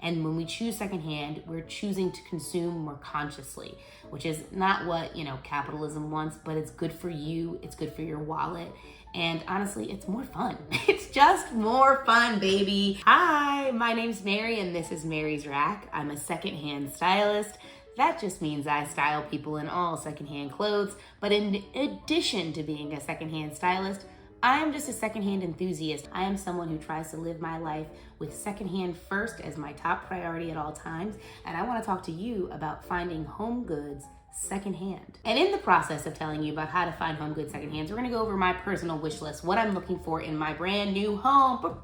And when we choose secondhand, we're choosing to consume more consciously, which is not what, capitalism wants, but it's good for you. It's good for your wallet. And honestly, it's more fun. It's just more fun, baby. Hi, my name's Mary, and this is Mary's Rack. I'm a secondhand stylist. That just means I style people in all secondhand clothes. But in addition to being a secondhand stylist, I am just a secondhand enthusiast. I am someone who tries to live my life with secondhand first as my top priority at all times. And I want to talk to you about finding home goods secondhand. And in the process of telling you about how to find home goods secondhand, we're gonna go over my personal wish list, what I'm looking for in my brand new home.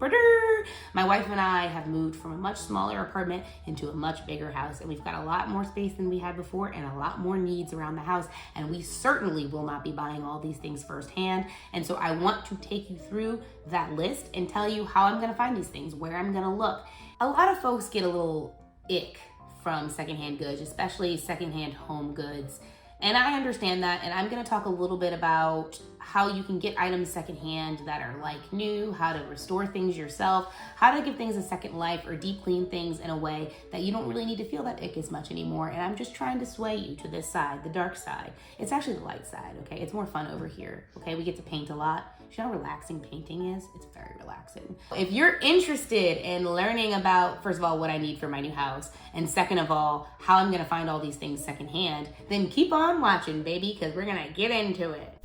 My wife and I have moved from a much smaller apartment into a much bigger house, and we've got a lot more space than we had before and a lot more needs around the house, and we certainly will not be buying all these things firsthand. And so I want to take you through that list and tell you how I'm gonna find these things, where I'm gonna look. A lot of folks get a little ick from secondhand goods, especially secondhand home goods. And I understand that, and I'm gonna talk a little bit about how you can get items secondhand that are like new, how to restore things yourself, how to give things a second life or deep clean things in a way that you don't really need to feel that ick as much anymore. And I'm just trying to sway you to this side, the dark side. It's actually the light side, okay? It's more fun over here, okay? We get to paint a lot. You know how relaxing painting is? It's very relaxing. If you're interested in learning about, first of all, what I need for my new house, and second of all, how I'm gonna find all these things secondhand, then keep on watching, baby, because we're gonna get into it.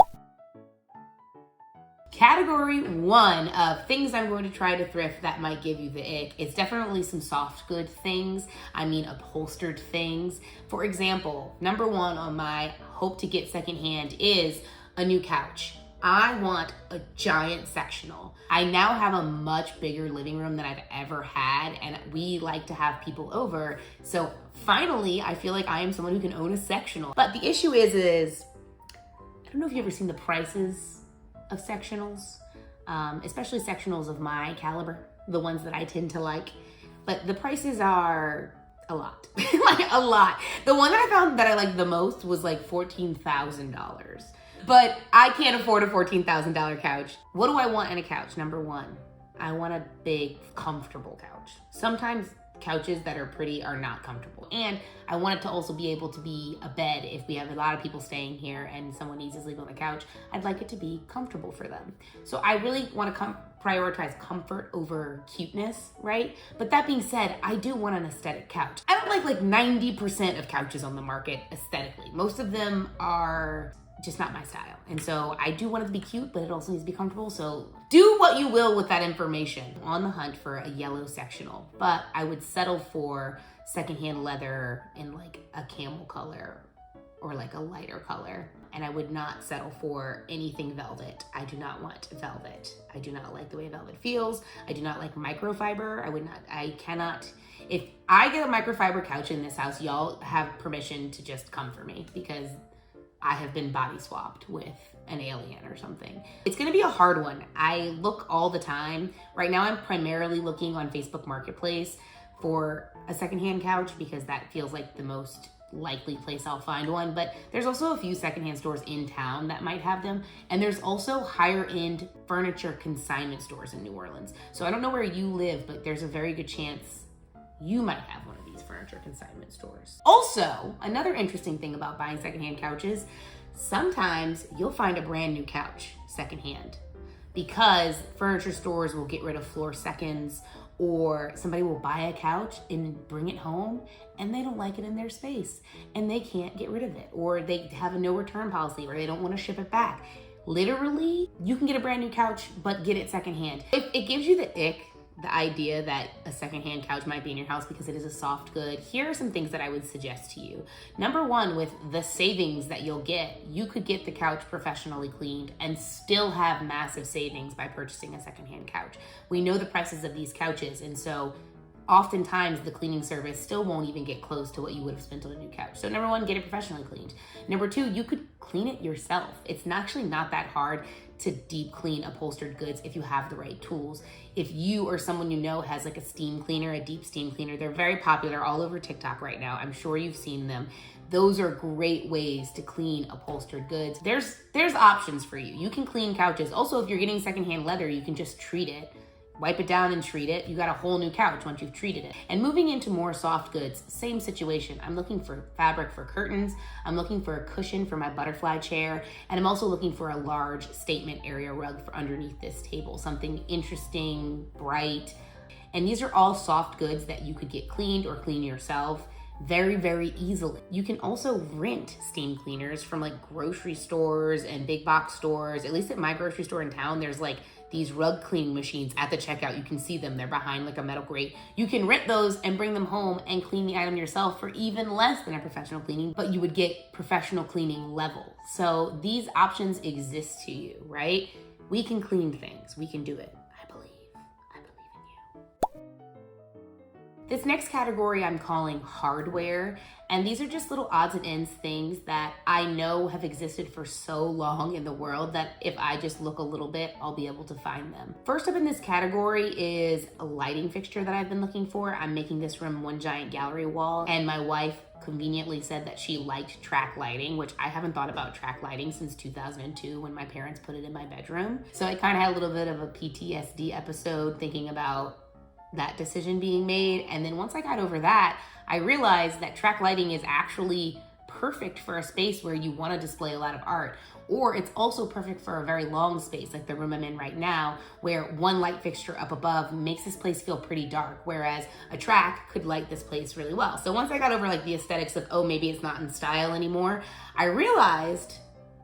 Category 1 of things I'm going to try to thrift that might give you the ick. It's definitely some soft good things. I mean upholstered things. For example, number 1 on my hope to get secondhand is a new couch. I want a giant sectional. I now have a much bigger living room than I've ever had, and we like to have people over. So finally, I feel like I am someone who can own a sectional. But the issue is I don't know if you've ever seen the prices of sectionals, especially sectionals of my caliber, the ones that I tend to like. But the prices are a lot, like a lot. The one that I found that I liked the most was like $14,000. But I can't afford a $14,000 couch. What do I want in a couch? Number 1, I want a big, comfortable couch. Sometimes couches that are pretty are not comfortable. And I want it to also be able to be a bed if we have a lot of people staying here and someone needs to sleep on the couch. I'd like it to be comfortable for them. So I really want to prioritize comfort over cuteness, right? But that being said, I do want an aesthetic couch. I don't like 90% of couches on the market aesthetically. Most of them are just not my style. And so I do want it to be cute, but it also needs to be comfortable. So do what you will with that information. I'm on the hunt for a yellow sectional, but I would settle for secondhand leather in like a camel color or like a lighter color. And I would not settle for anything velvet. I do not want velvet. I do not like the way velvet feels. I do not like microfiber. I cannot. If I get a microfiber couch in this house, y'all have permission to just come for me because I have been body swapped with an alien or something. It's gonna be a hard one. I look all the time. Right now I'm primarily looking on Facebook Marketplace for a secondhand couch because that feels like the most likely place I'll find one. But there's also a few secondhand stores in town that might have them. And there's also higher end furniture consignment stores in New Orleans. So I don't know where you live, but there's a very good chance you might have one of these furniture consignment stores. Also, another interesting thing about buying secondhand couches, sometimes you'll find a brand new couch secondhand because furniture stores will get rid of floor seconds, or somebody will buy a couch and bring it home and they don't like it in their space and they can't get rid of it, or they have a no return policy, or they don't want to ship it back. Literally, you can get a brand new couch, but get it secondhand. It gives you the ick, the idea that a secondhand couch might be in your house because it is a soft good. Here are some things that I would suggest to you. Number 1, with the savings that you'll get, you could get the couch professionally cleaned and still have massive savings by purchasing a secondhand couch. We know the prices of these couches, and so oftentimes the cleaning service still won't even get close to what you would have spent on a new couch. So number 1, get it professionally cleaned. Number 2, you could clean it yourself. It's actually not that hard to deep clean upholstered goods if you have the right tools. If you or someone you know has like a steam cleaner, a deep steam cleaner, they're very popular all over TikTok right now. I'm sure you've seen them. Those are great ways to clean upholstered goods. There's options for you. You can clean couches. Also, if you're getting secondhand leather, you can just treat it wipe it down and treat it, you got a whole new couch once you've treated it. And moving into more soft goods, same situation. I'm looking for fabric for curtains, I'm looking for a cushion for my butterfly chair, and I'm also looking for a large statement area rug for underneath this table, something interesting, bright. And these are all soft goods that you could get cleaned or clean yourself very, very easily. You can also rent steam cleaners from like grocery stores and big box stores. At least at my grocery store in town, there's like these rug cleaning machines at the checkout. You can see them, they're behind like a metal grate. You can rent those and bring them home and clean the item yourself for even less than a professional cleaning, but you would get professional cleaning level. So these options exist to you, right? We can clean things, we can do it. I believe in you. This next category I'm calling hardware, and these are just little odds and ends things that I know have existed for so long in the world that if I just look a little bit, I'll be able to find them. First up in this category is a lighting fixture that I've been looking for. I'm making this room one giant gallery wall, and my wife conveniently said that she liked track lighting, which I haven't thought about track lighting since 2002 when my parents put it in my bedroom. So I kind of had a little bit of a PTSD episode thinking about that decision being made. And then once I got over that, I realized that track lighting is actually perfect for a space where you want to display a lot of art, or it's also perfect for a very long space like the room I'm in right now, where one light fixture up above makes this place feel pretty dark, whereas a track could light this place really well. So once I got over like the aesthetics of, oh, maybe it's not in style anymore, I realized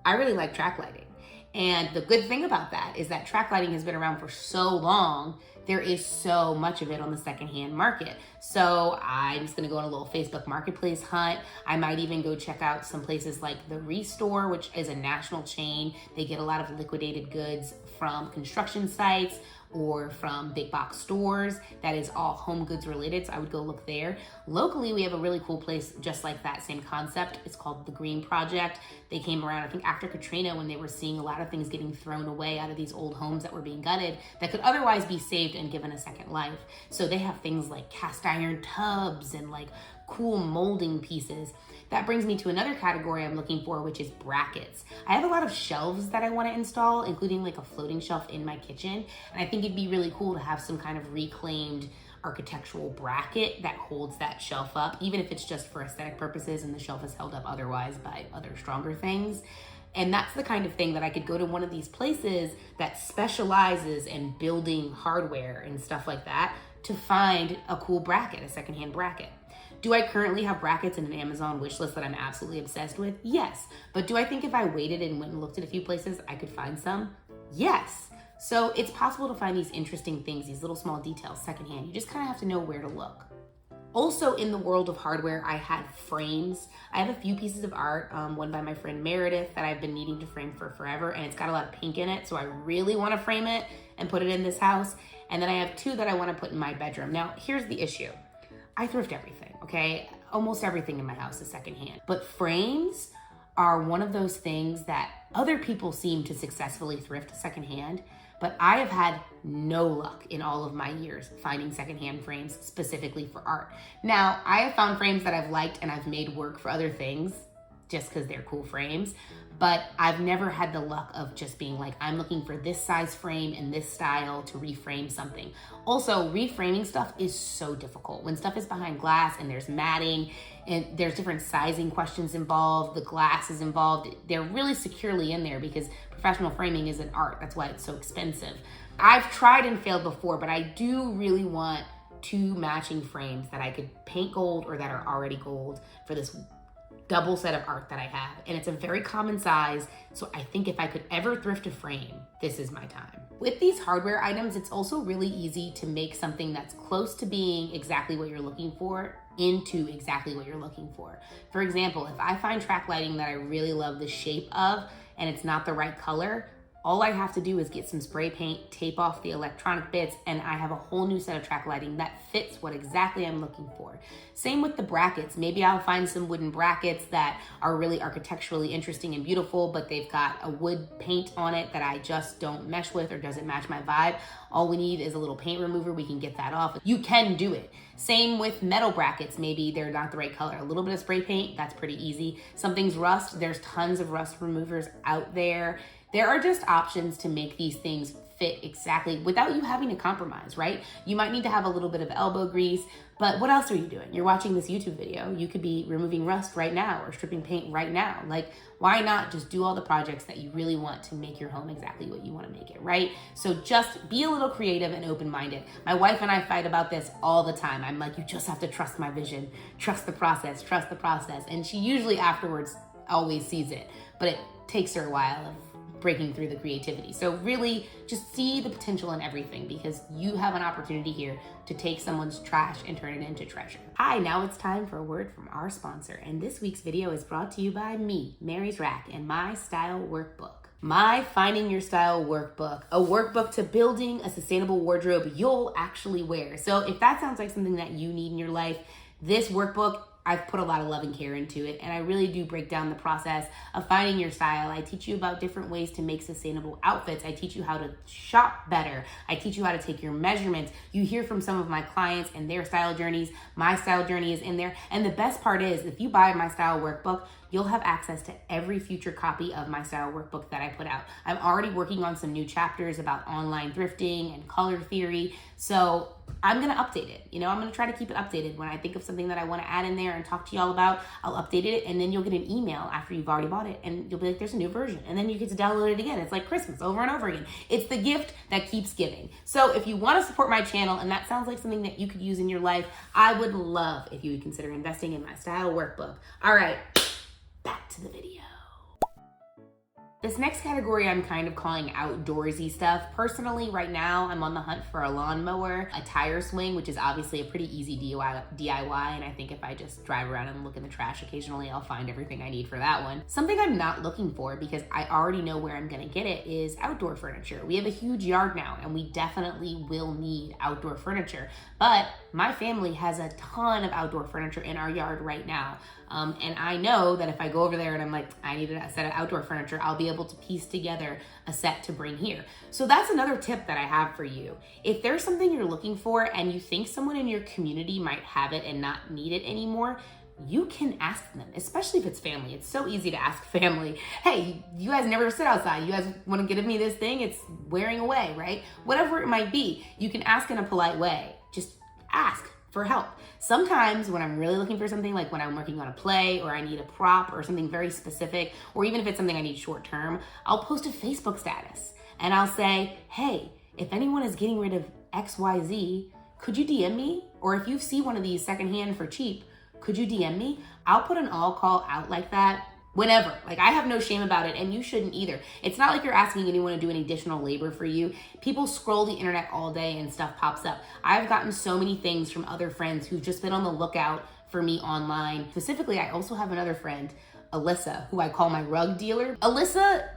I really like track lighting. And the good thing about that is that track lighting has been around for so long, there is so much of it on the secondhand market. So I'm just gonna go on a little Facebook marketplace hunt. I might even go check out some places like the Restore, which is a national chain. They get a lot of liquidated goods from construction sites or from big box stores that is all home goods related, so I would go look there. Locally, we have a really cool place just like that, same concept. It's called The Green Project. They came around, I think, after Katrina, when they were seeing a lot of things getting thrown away out of these old homes that were being gutted that could otherwise be saved and given a second life. So they have things like cast iron tubs and like cool molding pieces. That brings me to another category I'm looking for, which is brackets. I have a lot of shelves that I want to install, including like a floating shelf in my kitchen. And I think it'd be really cool to have some kind of reclaimed architectural bracket that holds that shelf up, even if it's just for aesthetic purposes and the shelf is held up otherwise by other stronger things. And that's the kind of thing that I could go to one of these places that specializes in building hardware and stuff like that to find a cool bracket, a secondhand bracket. Do I currently have brackets in an Amazon wish list that I'm absolutely obsessed with? Yes. But do I think if I waited and went and looked at a few places, I could find some? Yes. So it's possible to find these interesting things, these little small details secondhand. You just kind of have to know where to look. Also in the world of hardware, I had frames. I have a few pieces of art, one by my friend Meredith that I've been needing to frame for forever, and it's got a lot of pink in it, so I really want to frame it and put it in this house. And then I have two that I want to put in my bedroom. Now, here's the issue. I thrift everything, okay? Almost everything in my house is secondhand. But frames are one of those things that other people seem to successfully thrift secondhand, but I have had no luck in all of my years finding secondhand frames specifically for art. Now, I have found frames that I've liked and I've made work for other things just because they're cool frames, but I've never had the luck of just being like, I'm looking for this size frame and this style to reframe something. Also, reframing stuff is so difficult. When stuff is behind glass and there's matting and there's different sizing questions involved, the glass is involved, they're really securely in there because professional framing is an art. That's why it's so expensive. I've tried and failed before, but I do really want two matching frames that I could paint gold or that are already gold for this double set of art that I have. And it's a very common size, so I think if I could ever thrift a frame, this is my time. With these hardware items, it's also really easy to make something that's close to being exactly what you're looking for into exactly what you're looking for. For example, if I find track lighting that I really love the shape of and it's not the right color, all I have to do is get some spray paint, tape off the electronic bits, and I have a whole new set of track lighting that fits what exactly I'm looking for. Same with the brackets. Maybe I'll find some wooden brackets that are really architecturally interesting and beautiful, but they've got a wood paint on it that I just don't mesh with or doesn't match my vibe. All we need is a little paint remover. We can get that off. You can do it. Same with metal brackets. Maybe they're not the right color. A little bit of spray paint, that's pretty easy. Something's rust. There's tons of rust removers out there. There are just options to make these things fit exactly without you having to compromise, right? You might need to have a little bit of elbow grease, but what else are you doing? You're watching this YouTube video. You could be removing rust right now or stripping paint right now. Like, why not just do all the projects that you really want to make your home exactly what you want to make it, right? So just be a little creative and open-minded. My wife and I fight about this all the time. I'm like, you just have to trust my vision, trust the process, trust the process. And she usually afterwards always sees it, but it takes her a while of breaking through the creativity. So really just see the potential in everything, because you have an opportunity here to take someone's trash and turn it into treasure. Hi, now it's time for a word from our sponsor. And this week's video is brought to you by me, Mary's Rack, and my style workbook. My Finding Your Style workbook, a workbook to building a sustainable wardrobe you'll actually wear. So if that sounds like something that you need in your life, this workbook, I've put a lot of love and care into it, and I really do break down the process of finding your style. I teach you about different ways to make sustainable outfits. I teach you how to shop better. I teach you how to take your measurements. You hear from some of my clients and their style journeys. My style journey is in there. And the best part is, if you buy my style workbook, you'll have access to every future copy of my style workbook that I put out. I'm already working on some new chapters about online thrifting and color theory. So I'm gonna update it. I'm gonna try to keep it updated. When I think of something that I wanna add in there and talk to y'all about, I'll update it, and then you'll get an email after you've already bought it, and you'll be like, there's a new version. And then you get to download it again. It's like Christmas over and over again. It's the gift that keeps giving. So if you wanna support my channel and that sounds like something that you could use in your life, I would love if you would consider investing in my style workbook. All right, back to the video. This next category I'm kind of calling outdoorsy stuff. Personally, right now, I'm on the hunt for a lawnmower, a tire swing, which is obviously a pretty easy DIY, and I think if I just drive around and look in the trash occasionally, I'll find everything I need for that one. Something I'm not looking for, because I already know where I'm gonna get it, is outdoor furniture. We have a huge yard now, and we definitely will need outdoor furniture, but my family has a ton of outdoor furniture in our yard right now. And I know that if I go over there and I'm like, I need a set of outdoor furniture, I'll be able to piece together a set to bring here. So that's another tip that I have for you. If there's something you're looking for and you think someone in your community might have it and not need it anymore, you can ask them, especially if it's family. It's so easy to ask family, hey, you guys never sit outside. You guys want to give me this thing? It's wearing away, right? Whatever it might be, you can ask in a polite way. Just ask for help. Sometimes when I'm really looking for something, like when I'm working on a play or I need a prop or something very specific, or even if it's something I need short term, I'll post a Facebook status and I'll say, hey, if anyone is getting rid of XYZ, could you DM me? Or if you see one of these secondhand for cheap, could you DM me? I'll put an all call out like that whenever. Like, I have no shame about it, and you shouldn't either. It's not like you're asking anyone to do any additional labor for you. People scroll the internet all day and stuff pops up. I've gotten so many things from other friends who've just been on the lookout for me online. Specifically, I also have another friend, Alyssa, who I call my rug dealer. Alyssa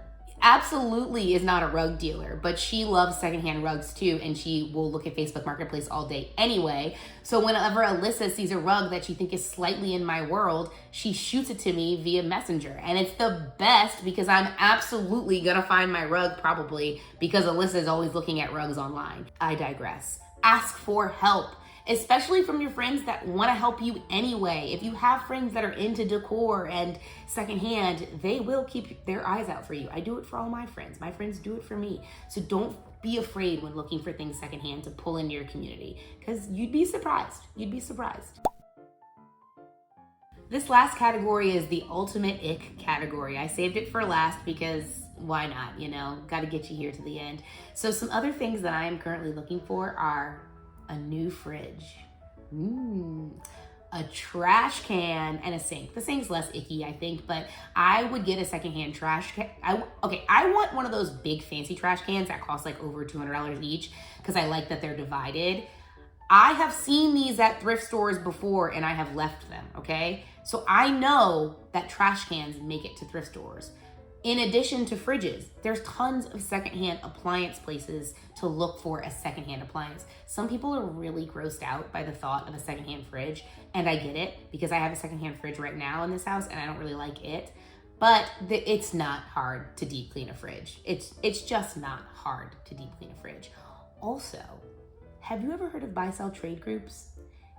absolutely is not a rug dealer, but she loves secondhand rugs too, and she will look at Facebook Marketplace all day anyway. So whenever Alyssa sees a rug that she thinks is slightly in my world, she shoots it to me via Messenger. And it's the best, because I'm absolutely gonna find my rug probably, because Alyssa is always looking at rugs online. I digress. Ask for help, especially from your friends that want to help you anyway. If you have friends that are into decor and secondhand, they will keep their eyes out for you. I do it for all my friends. My friends do it for me. So don't be afraid when looking for things secondhand to pull into your community, because you'd be surprised. You'd be surprised. This last category is the ultimate ick category. I saved it for last because why not, got to get you here to the end. So some other things that I am currently looking for are a new fridge, a trash can, and a sink. The sink's less icky, I think, but I would get a secondhand trash can. I want one of those big fancy trash cans that cost like over $200 each, because I like that they're divided. I have seen these at thrift stores before and I have left them, okay? So I know that trash cans make it to thrift stores. In addition to fridges, there's tons of secondhand appliance places to look for a secondhand appliance. Some people are really grossed out by the thought of a secondhand fridge, and I get it, because I have a secondhand fridge right now in this house and I don't really like it. But it's not hard to deep clean a fridge. It's just not hard to deep clean a fridge. Also, have you ever heard of buy-sell trade groups?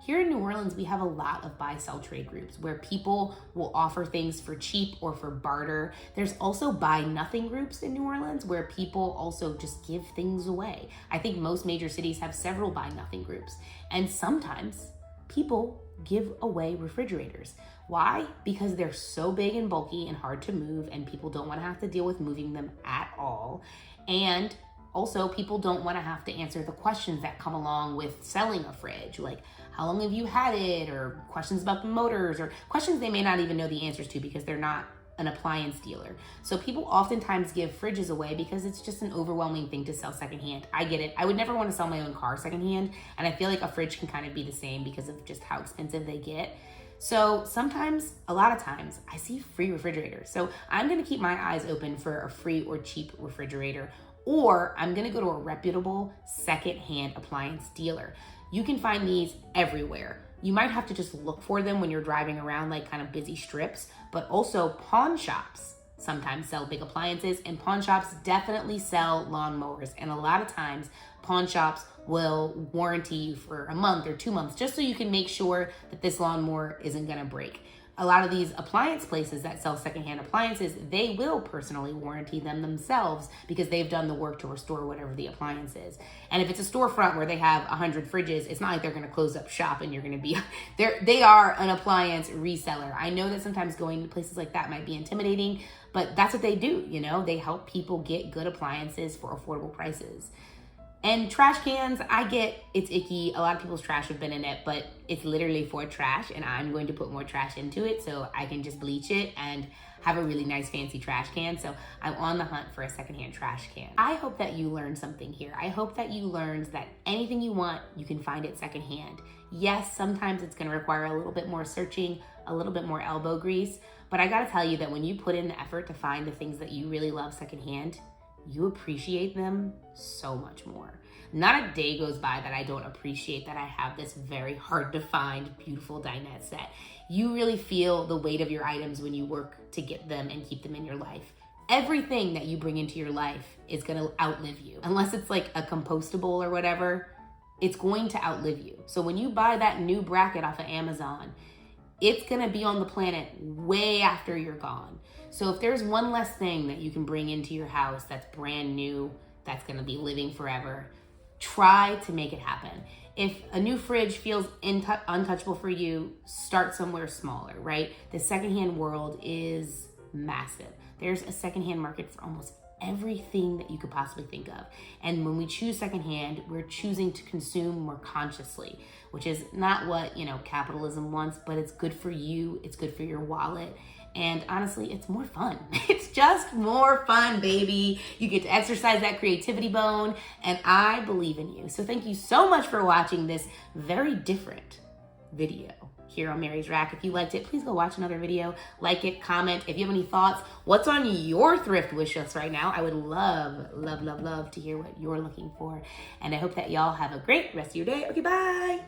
Here in New Orleans, we have a lot of buy-sell trade groups where people will offer things for cheap or for barter. There's also buy-nothing groups in New Orleans where people also just give things away. I think most major cities have several buy-nothing groups. And sometimes people give away refrigerators. Why? Because they're so big and bulky and hard to move, and people don't want to have to deal with moving them at all. And also, people don't want to have to answer the questions that come along with selling a fridge, like how long have you had it, or questions about the motors, or questions they may not even know the answers to because they're not an appliance dealer. So people oftentimes give fridges away because it's just an overwhelming thing to sell secondhand. I get it. I would never want to sell my own car secondhand, and I feel like a fridge can kind of be the same because of just how expensive they get. So sometimes, a lot of times, I see free refrigerators. So I'm going to keep my eyes open for a free or cheap refrigerator, or I'm going to go to a reputable secondhand appliance dealer. You can find these everywhere. You might have to just look for them when you're driving around like kind of busy strips, but also pawn shops sometimes sell big appliances, and pawn shops definitely sell lawnmowers. And a lot of times pawn shops will warranty you for a month or 2 months just so you can make sure that this lawnmower isn't gonna break. A lot of these appliance places that sell secondhand appliances, they will personally warranty them themselves because they've done the work to restore whatever the appliance is. And if it's a storefront where they have 100 fridges, it's not like they're gonna close up shop and you're gonna be, they are an appliance reseller. I know that sometimes going to places like that might be intimidating, but that's what they do, you know? They help people get good appliances for affordable prices. And trash cans, I get it's icky. A lot of people's trash have been in it, but it's literally for trash, and I'm going to put more trash into it so I can just bleach it and have a really nice fancy trash can. So I'm on the hunt for a secondhand trash can. I hope that you learned something here. I hope that you learned that anything you want, you can find it secondhand. Yes, sometimes it's gonna require a little bit more searching, a little bit more elbow grease, but I gotta tell you that when you put in the effort to find the things that you really love secondhand, you appreciate them so much more. Not a day goes by that I don't appreciate that I have this very hard to find, beautiful dinette set. You really feel the weight of your items when you work to get them and keep them in your life. Everything that you bring into your life is gonna outlive you. Unless it's like a compostable or whatever, it's going to outlive you. So when you buy that new bracket off of Amazon, it's gonna be on the planet way after you're gone. So if there's one less thing that you can bring into your house that's brand new, that's gonna be living forever, try to make it happen. If a new fridge feels untouchable for you, start somewhere smaller, right? The secondhand world is massive. There's a secondhand market for almost everything that you could possibly think of. And when we choose secondhand, we're choosing to consume more consciously, which is not what, capitalism wants, but it's good for you, it's good for your wallet. And honestly, it's more fun. It's just more fun, baby. You get to exercise that creativity bone, and I believe in you. So thank you so much for watching this very different video here on Mary's Rack. If you liked it, please go watch another video, like it, comment. If you have any thoughts, what's on your thrift wish list right now? I would love, love, love, love to hear what you're looking for. And I hope that y'all have a great rest of your day. Okay, bye.